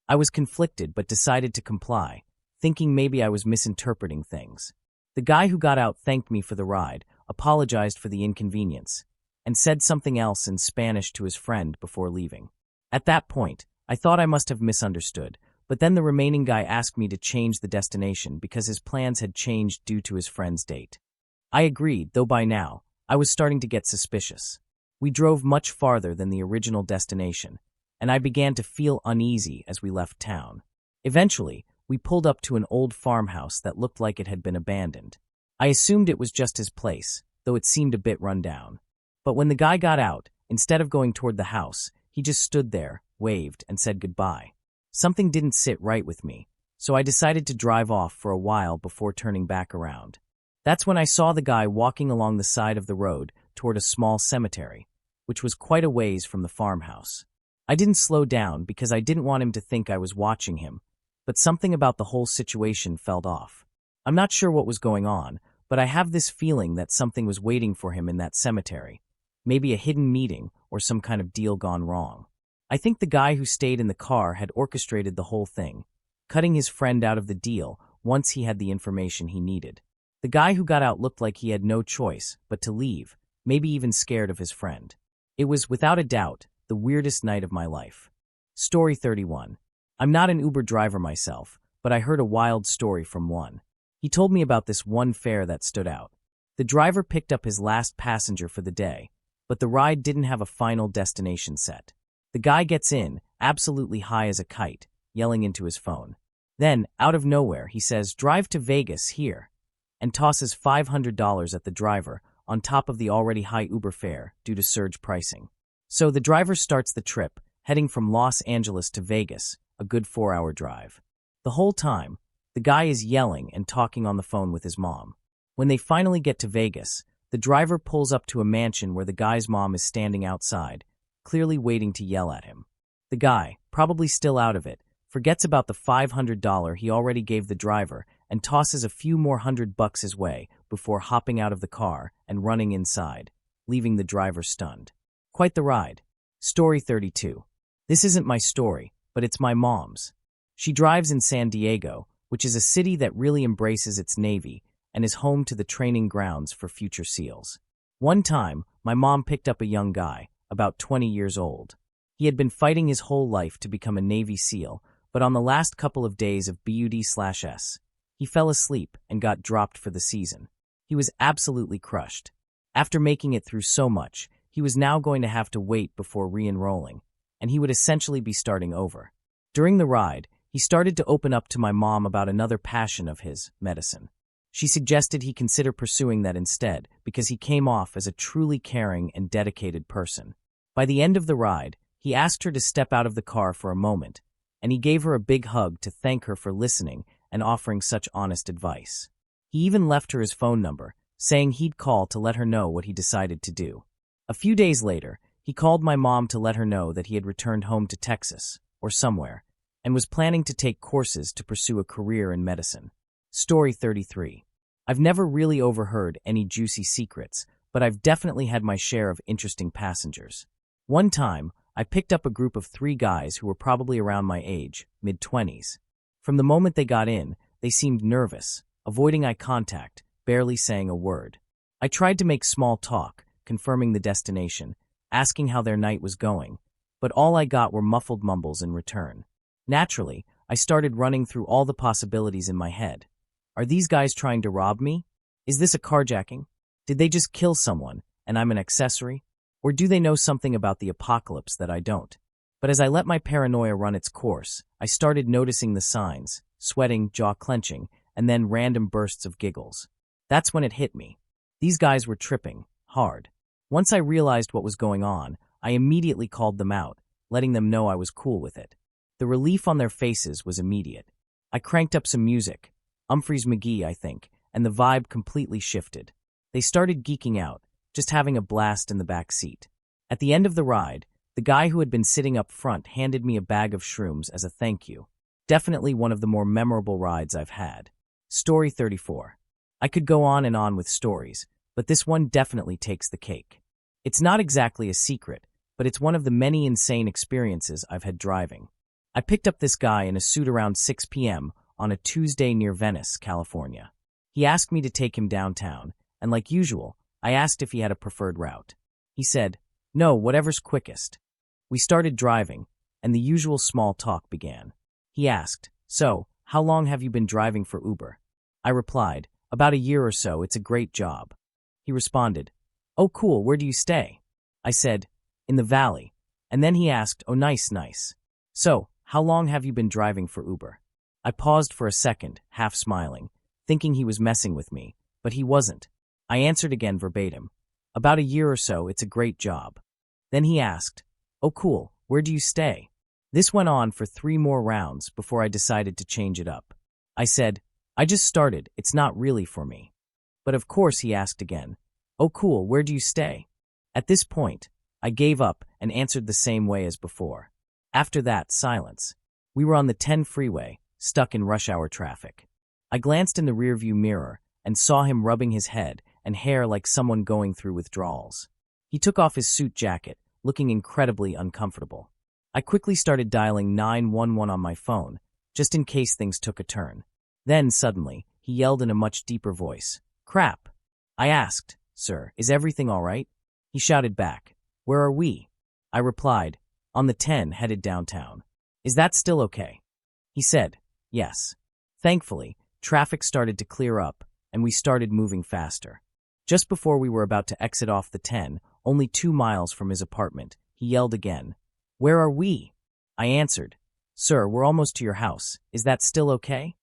I was conflicted but decided to comply, thinking maybe I was misinterpreting things. The guy who got out thanked me for the ride, apologized for the inconvenience, and said something else in Spanish to his friend before leaving. At that point, I thought I must have misunderstood, but then the remaining guy asked me to change the destination because his plans had changed due to his friend's date. I agreed, though by now, I was starting to get suspicious. We drove much farther than the original destination, and I began to feel uneasy as we left town. Eventually, we pulled up to an old farmhouse that looked like it had been abandoned. I assumed it was just his place, though it seemed a bit run down. But when the guy got out, instead of going toward the house, he just stood there, waved, and said goodbye. Something didn't sit right with me, so I decided to drive off for a while before turning back around. That's when I saw the guy walking along the side of the road toward a small cemetery, which was quite a ways from the farmhouse. I didn't slow down because I didn't want him to think I was watching him, but something about the whole situation felt off. I'm not sure what was going on, but I have this feeling that something was waiting for him in that cemetery. Maybe a hidden meeting or some kind of deal gone wrong. I think the guy who stayed in the car had orchestrated the whole thing, cutting his friend out of the deal once he had the information he needed. The guy who got out looked like he had no choice but to leave, maybe even scared of his friend. It was, without a doubt, the weirdest night of my life. Story 31. I'm not an Uber driver myself, but I heard a wild story from one. He told me about this one fare that stood out. The driver picked up his last passenger for the day, but the ride didn't have a final destination set. The guy gets in, absolutely high as a kite, yelling into his phone. Then, out of nowhere, he says, "Drive to Vegas here," and tosses $500 at the driver on top of the already high Uber fare due to surge pricing. So the driver starts the trip, heading from Los Angeles to Vegas, a good 4-hour drive. The whole time, the guy is yelling and talking on the phone with his mom. When they finally get to Vegas, the driver pulls up to a mansion where the guy's mom is standing outside, clearly waiting to yell at him. The guy, probably still out of it, forgets about the $500 he already gave the driver and tosses a few more $100 his way before hopping out of the car and running inside, leaving the driver stunned. Quite the ride. Story 32. This isn't my story, but it's my mom's. She drives in San Diego, which is a city that really embraces its Navy and is home to the training grounds for future SEALs. One time, my mom picked up a young guy, about 20 years old. He had been fighting his whole life to become a Navy SEAL, but on the last couple of days of BUD/S, he fell asleep and got dropped for the season. He was absolutely crushed. After making it through so much, he was now going to have to wait before re-enrolling, and he would essentially be starting over. During the ride, he started to open up to my mom about another passion of his, medicine. She suggested he consider pursuing that instead because he came off as a truly caring and dedicated person. By the end of the ride, he asked her to step out of the car for a moment, and he gave her a big hug to thank her for listening and offering such honest advice. He even left her his phone number, saying he'd call to let her know what he decided to do. A few days later, he called my mom to let her know that he had returned home to Texas, or somewhere, and was planning to take courses to pursue a career in medicine. Story 33. I've never really overheard any juicy secrets, but I've definitely had my share of interesting passengers. One time, I picked up a group of 3 guys who were probably around my age, mid-20s. From the moment they got in, they seemed nervous, avoiding eye contact, barely saying a word. I tried to make small talk, confirming the destination, asking how their night was going, but all I got were muffled mumbles in return. Naturally, I started running through all the possibilities in my head. Are these guys trying to rob me? Is this a carjacking? Did they just kill someone, and I'm an accessory? Or do they know something about the apocalypse that I don't? But as I let my paranoia run its course, I started noticing the signs, sweating, jaw clenching, and then random bursts of giggles. That's when it hit me. These guys were tripping, hard. Once I realized what was going on, I immediately called them out, letting them know I was cool with it. The relief on their faces was immediate. I cranked up some music, Humphreys McGee, I think, and the vibe completely shifted. They started geeking out, just having a blast in the back seat. At the end of the ride, the guy who had been sitting up front handed me a bag of shrooms as a thank you. Definitely one of the more memorable rides I've had. Story 34. I could go on and on with stories, but this one definitely takes the cake. It's not exactly a secret, but it's one of the many insane experiences I've had driving. I picked up this guy in a suit around 6 p.m. on a Tuesday near Venice, California. He asked me to take him downtown, and like usual, I asked if he had a preferred route. He said, "No, whatever's quickest." We started driving, and the usual small talk began. He asked, "So, how long have you been driving for Uber?" I replied, "About a year or so, it's a great job." He responded, "Oh cool, where do you stay?" I said, "In the valley." And then he asked, "Oh nice, nice. So, how long have you been driving for Uber?" I paused for a second, half smiling, thinking he was messing with me, but he wasn't. I answered again verbatim, "About a year or so, it's a great job." Then he asked, "Oh cool, where do you stay?" This went on for 3 more rounds before I decided to change it up. I said, "I just started, it's not really for me." But of course he asked again, "Oh cool, where do you stay?" At this point, I gave up and answered the same way as before. After that, silence. We were on the 10 freeway, stuck in rush hour traffic. I glanced in the rearview mirror and saw him rubbing his head and hair like someone going through withdrawals. He took off his suit jacket, looking incredibly uncomfortable. I quickly started dialing 911 on my phone, just in case things took a turn. Then, suddenly, he yelled in a much deeper voice, "Crap!" I asked, "Sir, is everything all right?" He shouted back, "Where are we?" I replied, "On the 10 headed downtown. Is that still okay?" He said, "Yes." Thankfully, traffic started to clear up, and we started moving faster. Just before we were about to exit off the 10, only 2 miles from his apartment, he yelled again, "Where are we?" I answered, "Sir, we're almost to your house. Is that still okay?"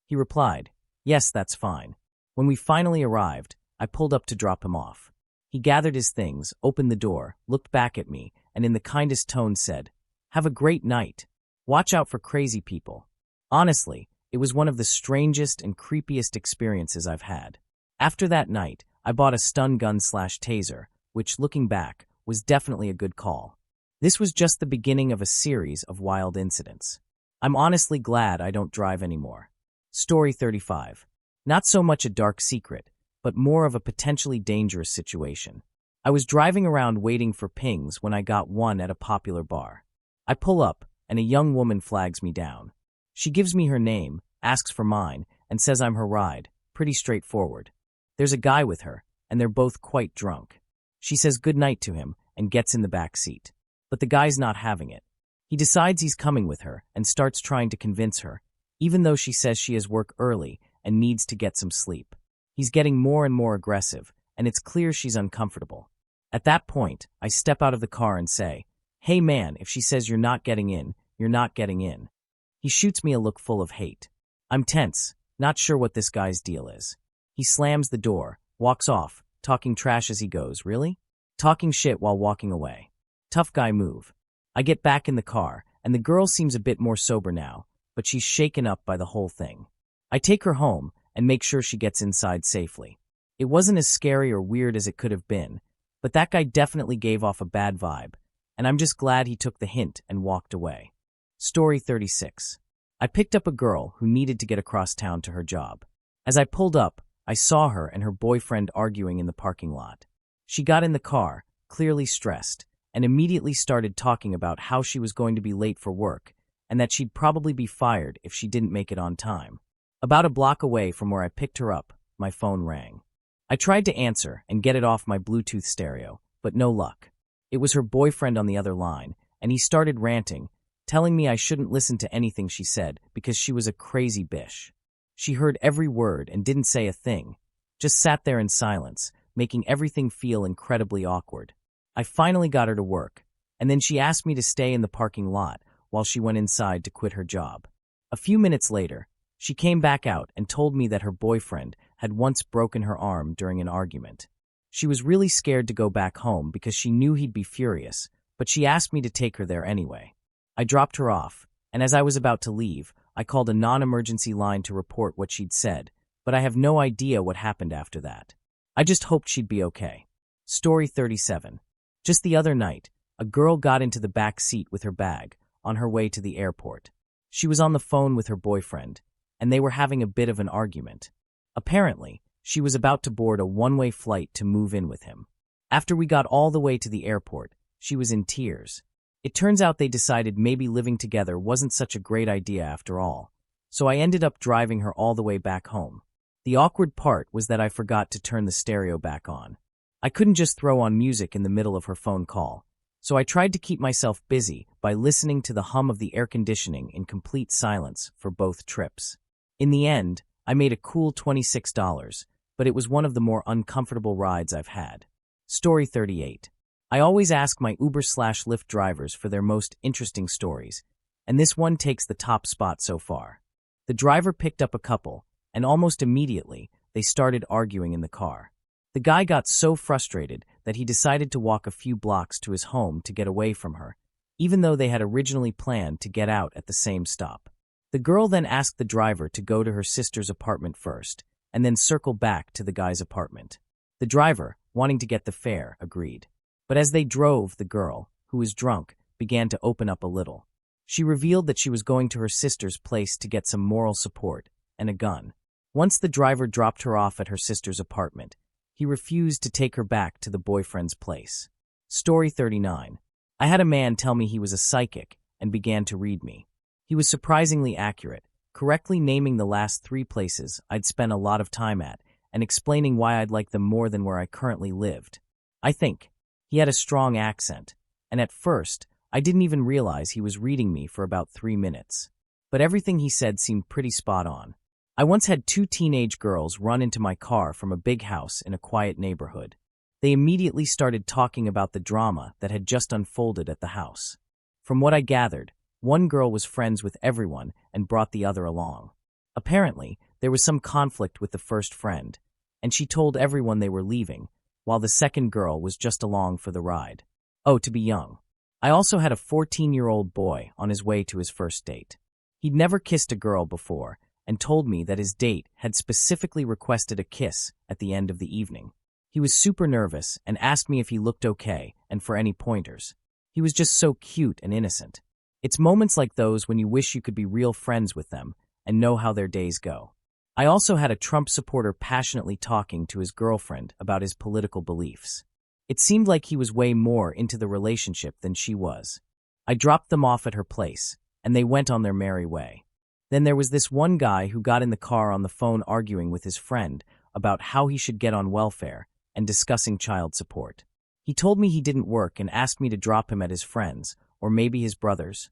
He replied, "Yes, that's fine." When we finally arrived, I pulled up to drop him off. He gathered his things, opened the door, looked back at me, and in the kindest tone said, "Have a great night. Watch out for crazy people." Honestly, it was one of the strangest and creepiest experiences I've had. After that night, I bought a stun gun/taser, which, looking back, was definitely a good call. This was just the beginning of a series of wild incidents. I'm honestly glad I don't drive anymore. Story 35. Not so much a dark secret, but more of a potentially dangerous situation. I was driving around waiting for pings when I got one at a popular bar. I pull up, and a young woman flags me down. She gives me her name, asks for mine, and says I'm her ride. Pretty straightforward. There's a guy with her, and they're both quite drunk. She says goodnight to him and gets in the back seat. But the guy's not having it. He decides he's coming with her and starts trying to convince her, even though she says she has work early and needs to get some sleep. He's getting more and more aggressive, and it's clear she's uncomfortable. At that point, I step out of the car and say, "Hey man, if she says you're not getting in, you're not getting in." He shoots me a look full of hate. I'm tense, not sure what this guy's deal is. He slams the door, walks off, talking trash as he goes. Really? Talking shit while walking away. Tough guy move. I get back in the car, and the girl seems a bit more sober now, but she's shaken up by the whole thing. I take her home and make sure she gets inside safely. It wasn't as scary or weird as it could have been, but that guy definitely gave off a bad vibe, and I'm just glad he took the hint and walked away. Story 36. I picked up a girl who needed to get across town to her job. As I pulled up, I saw her and her boyfriend arguing in the parking lot. She got in the car, clearly stressed, and immediately started talking about how she was going to be late for work and that she'd probably be fired if she didn't make it on time. About a block away from where I picked her up, my phone rang. I tried to answer and get it off my Bluetooth stereo, but no luck. It was her boyfriend on the other line, and he started ranting, telling me I shouldn't listen to anything she said because she was a crazy bitch. She heard every word and didn't say a thing, just sat there in silence, making everything feel incredibly awkward. I finally got her to work, and then she asked me to stay in the parking lot while she went inside to quit her job. A few minutes later, she came back out and told me that her boyfriend had once broken her arm during an argument. She was really scared to go back home because she knew he'd be furious, but she asked me to take her there anyway. I dropped her off, and as I was about to leave, I called a non-emergency line to report what she'd said, but I have no idea what happened after that. I just hoped she'd be okay. Story 37. Just the other night, a girl got into the back seat with her bag on her way to the airport. She was on the phone with her boyfriend, and they were having a bit of an argument. Apparently, she was about to board a one-way flight to move in with him. After we got all the way to the airport, she was in tears. It turns out they decided maybe living together wasn't such a great idea after all, so I ended up driving her all the way back home. The awkward part was that I forgot to turn the stereo back on. I couldn't just throw on music in the middle of her phone call, so I tried to keep myself busy by listening to the hum of the air conditioning in complete silence for both trips. In the end, I made a cool $26, but it was one of the more uncomfortable rides I've had. Story 38. I always ask my Uber/Lyft drivers for their most interesting stories, and this one takes the top spot so far. The driver picked up a couple, and almost immediately, they started arguing in the car. The guy got so frustrated that he decided to walk a few blocks to his home to get away from her, even though they had originally planned to get out at the same stop. The girl then asked the driver to go to her sister's apartment first, and then circle back to the guy's apartment. The driver, wanting to get the fare, agreed. But as they drove, the girl, who was drunk, began to open up a little. She revealed that she was going to her sister's place to get some moral support and a gun. Once the driver dropped her off at her sister's apartment, he refused to take her back to the boyfriend's place. Story 39. I had a man tell me he was a psychic and began to read me. He was surprisingly accurate, correctly naming the last 3 places I'd spent a lot of time at and explaining why I'd like them more than where I currently lived. I think he had a strong accent, and at first, I didn't even realize he was reading me for about 3 minutes. But everything he said seemed pretty spot on. I once had 2 teenage girls run into my car from a big house in a quiet neighborhood. They immediately started talking about the drama that had just unfolded at the house. From what I gathered, one girl was friends with everyone and brought the other along. Apparently, there was some conflict with the first friend, and she told everyone they were leaving, while the second girl was just along for the ride. Oh, to be young. I also had a 14-year-old boy on his way to his first date. He'd never kissed a girl before, and told me that his date had specifically requested a kiss at the end of the evening. He was super nervous and asked me if he looked okay and for any pointers. He was just so cute and innocent. It's moments like those when you wish you could be real friends with them and know how their days go. I also had a Trump supporter passionately talking to his girlfriend about his political beliefs. It seemed like he was way more into the relationship than she was. I dropped them off at her place, and they went on their merry way. Then there was this one guy who got in the car on the phone arguing with his friend about how he should get on welfare and discussing child support. He told me he didn't work and asked me to drop him at his friend's, or maybe his brother's,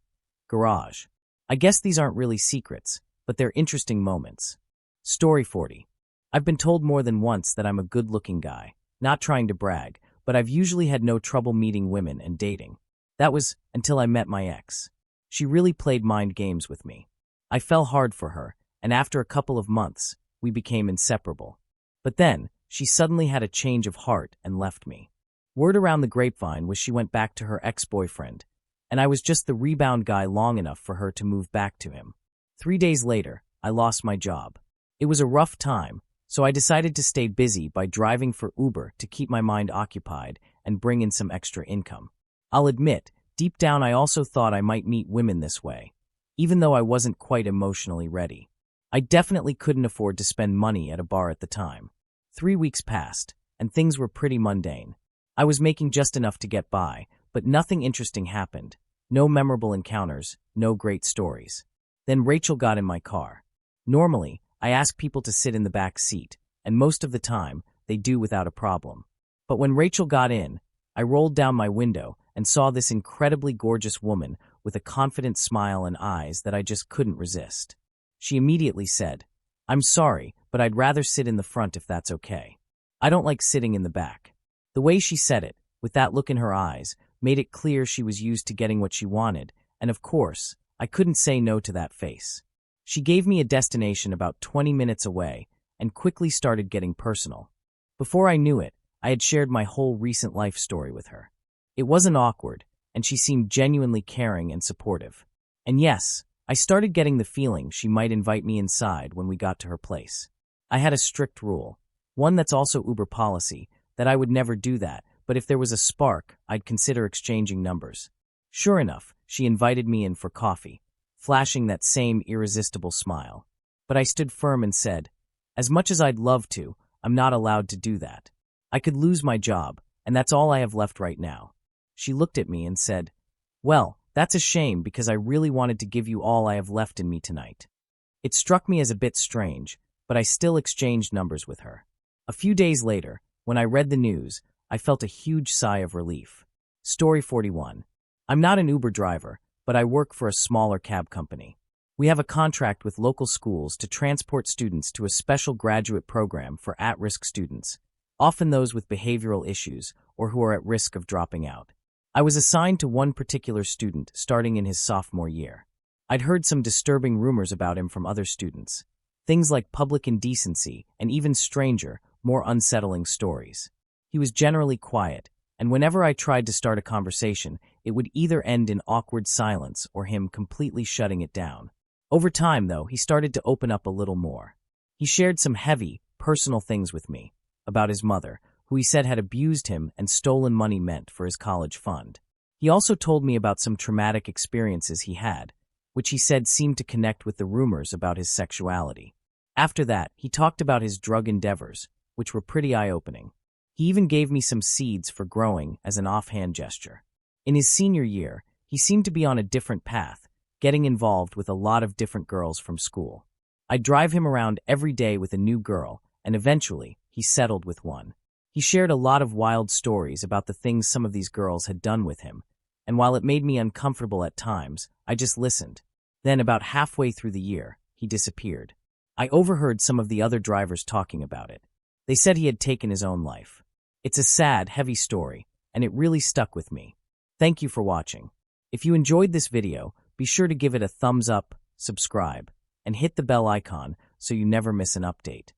garage. I guess these aren't really secrets, but they're interesting moments. Story 40. I've been told more than once that I'm a good-looking guy, not trying to brag, but I've usually had no trouble meeting women and dating. That was until I met my ex. She really played mind games with me. I fell hard for her, and after a couple of months, we became inseparable. But then, she suddenly had a change of heart and left me. Word around the grapevine was she went back to her ex-boyfriend, and I was just the rebound guy long enough for her to move back to him. 3 days later, I lost my job. It was a rough time, So I decided to stay busy by driving for Uber to keep my mind occupied and bring in some extra income. I'll admit, deep down I also thought I might meet women this way, even though I wasn't quite emotionally ready. I definitely couldn't afford to spend money at a bar at the time. 3 weeks passed, and things were pretty mundane. I was making just enough to get by, but nothing interesting happened. No memorable encounters, no great stories. Then Rachel got in my car. Normally, I ask people to sit in the back seat, and most of the time, they do without a problem. But when Rachel got in, I rolled down my window and saw this incredibly gorgeous woman with a confident smile and eyes that I just couldn't resist. She immediately said, "I'm sorry, but I'd rather sit in the front if that's okay. I don't like sitting in the back." The way she said it, with that look in her eyes, made it clear she was used to getting what she wanted, and of course, I couldn't say no to that face. She gave me a destination about 20 minutes away and quickly started getting personal. Before I knew it, I had shared my whole recent life story with her. It wasn't awkward, and she seemed genuinely caring and supportive. And yes, I started getting the feeling she might invite me inside when we got to her place. I had a strict rule, one that's also Uber policy, that I would never do that, but if there was a spark, I'd consider exchanging numbers. Sure enough, she invited me in for coffee, flashing that same irresistible smile. But I stood firm and said, "As much as I'd love to, I'm not allowed to do that. I could lose my job, and that's all I have left right now." She looked at me and said, "Well, that's a shame because I really wanted to give you all I have left in me tonight." It struck me as a bit strange, but I still exchanged numbers with her. A few days later, when I read the news, I felt a huge sigh of relief. Story 41. I'm not an Uber driver, but I work for a smaller cab company. We have a contract with local schools to transport students to a special graduate program for at-risk students, often those with behavioral issues or who are at risk of dropping out. I was assigned to one particular student starting in his sophomore year. I'd heard some disturbing rumors about him from other students, things like public indecency and even stranger, more unsettling stories. He was generally quiet, and whenever I tried to start a conversation, it would either end in awkward silence or him completely shutting it down. Over time, though, he started to open up a little more. He shared some heavy, personal things with me, about his mother, who he said had abused him and stolen money meant for his college fund. He also told me about some traumatic experiences he had, which he said seemed to connect with the rumors about his sexuality. After that, he talked about his drug endeavors, which were pretty eye-opening. He even gave me some seeds for growing as an offhand gesture. In his senior year, he seemed to be on a different path, getting involved with a lot of different girls from school. I'd drive him around every day with a new girl, and eventually, he settled with one. He shared a lot of wild stories about the things some of these girls had done with him, and while it made me uncomfortable at times, I just listened. Then, about halfway through the year, he disappeared. I overheard some of the other drivers talking about it. They said he had taken his own life. It's a sad, heavy story, and it really stuck with me. Thank you for watching. If you enjoyed this video, be sure to give it a thumbs up, subscribe, and hit the bell icon so you never miss an update.